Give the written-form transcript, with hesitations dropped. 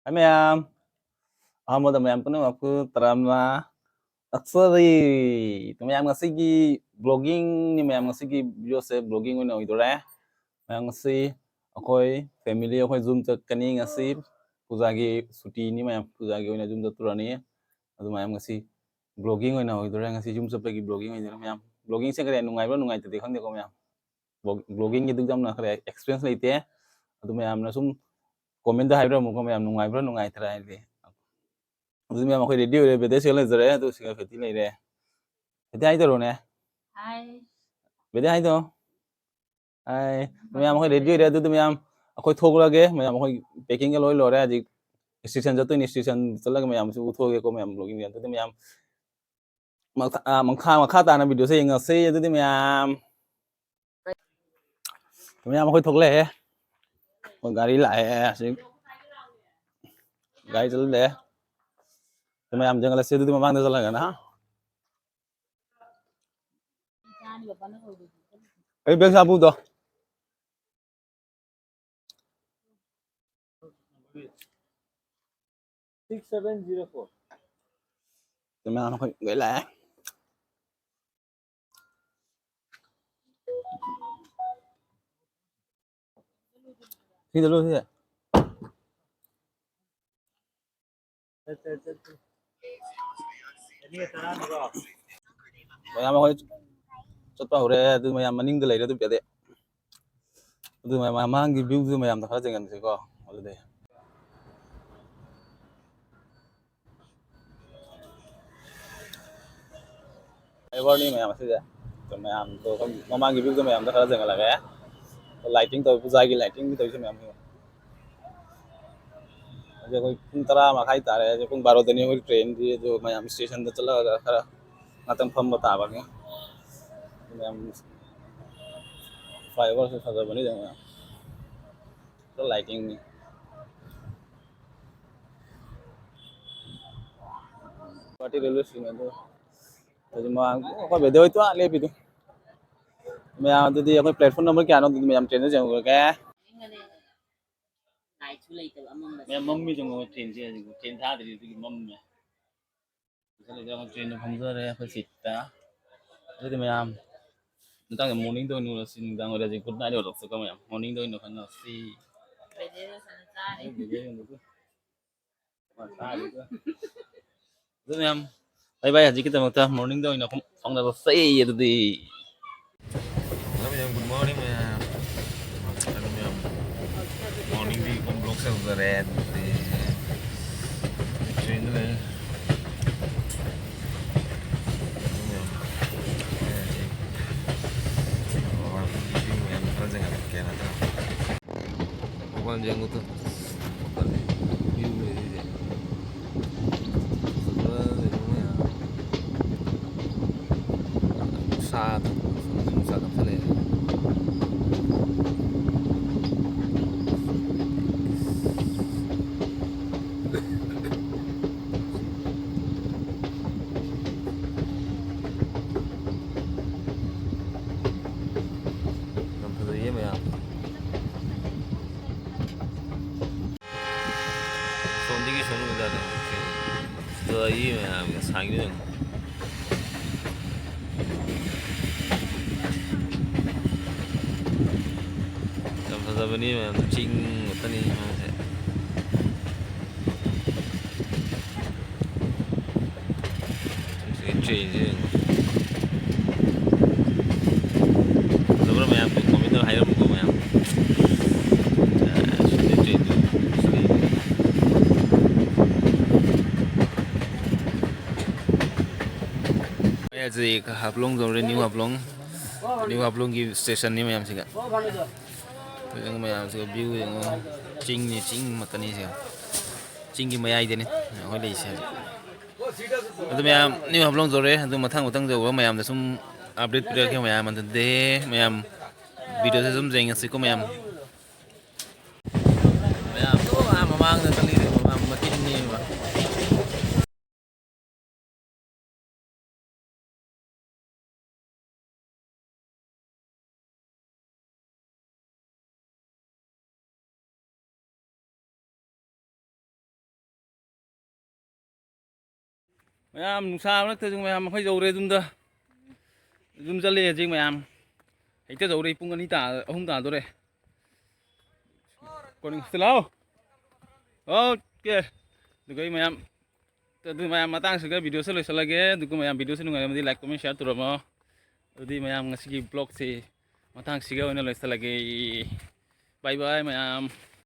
Hai Mayam, alhamdulillah Mayam penuh aku terama aksari. Mayam ngasigi blogging ni Mayam ngasigi video se blogging ni idore. Mayam ngasi akoi family akoi zoom kani ngasi puzagi suti ni Mayam puzagi na zoom turani. Adu Mayam ngasi blogging na idore ngasi zoom pagi blogging idore Mayam. Blogging se kare nungai bro nungai tadi khang deko Mayam. Blogging itu jam na kare experience leite. Adu Mayam na sum comment da haibro mo Mayam nungai bro nungai tera ini. Adu Mayam akoi ready ore bede se le zare adu singa feti leire. Bede hai tero ne. Hai. Bede hai to. Hai. Mayam akoi ready ore adu Mayam akoi thoglage Mayam akoi packing ke loi lore aji station jato ni station chalaga Mayam su uthoge ko Mayam blogging adu Mayam makha ta na video se inga se adu Mayam. Mayam akoi thogle he. Gari lại से गाड़ी चल रहे तो मैं हम जंगल से दूध में मांगने चला गया ना अरे बैग साबू तो 6704 तो मैं हम gửi lại thì được luôn thế mày em ơi chút bao rồi từ mày em mình đi lấy ra từ bây giờ từ mày mang cái view từ mày em ta phát triển gì co ở đây ai vào đi mày em sẽ từ mày em tôi không mang cái view từ mày em ta phát triển là cái lighting tôi dài cái lighting tôi cho mày em जो कोई तरा मा खाई तारे जो कोई 12 दिन हुई ट्रेन दी जो मैं हम स्टेशन तो चला गया खरा नातन फम बता बागे मैं हम फ्लाईओवर से सजा बनी जाऊंगा तो लाइटिंग में पार्टी रेलवे स्टेशन तो जो मैं कोई बेदे हुई तो ले भी तो मैं यहाँ तो दी कोई प्लेटफॉर्म नंबर क्या ना तो मैं हम ट्रेन से जाऊंगा क्या मैं मम्मी जाऊंगा ट्रेन से ट्रेन था तो मम्मी इसलिए जब ट्रेन में हम जा रहे हैं फिर सीटा तो मैं हम Ntar cái morning tôi nu là xin đang ngồi đây good night được rồi không em morning tôi nu khăn là si rồi em bye bye aja kita mau morning tôi nu phong là si itu di Good morning, ma'am. Morning di komplok sa Ugaret. Train na eh. Bukan jangan tuh. Bukan view ini. Satu, satu kali. Sampai iya ya. 손디기 전후 가다. 저 이야 상이는 sampai ini memang cing tadi train Sebenarnya memang komentar hire buku memang sudah train ya jadi ke Haplong dari New Haplong di stasiun ini memang sih kan yang memang sih view yang cing mata nih sih cing di maya ini nih yang boleh sih itu memang New Haplong dari itu matang jauh memang itu update video memang mantan deh memang video saya zoom jangan sih kok memang tuh memang tadi memang makin ini mayam nusa nak tu mayam phai jauh re zum jale jing mayam hekta jauh re pung ani ta ahum ta tu re kon selau oke dugai mayam tu mayam matang sega video selesai lagi dugai mayam video senu mayam di like comment share tu ramo jadi mayam ngasih blog si matang sega wana selesai lagi bye bye mayam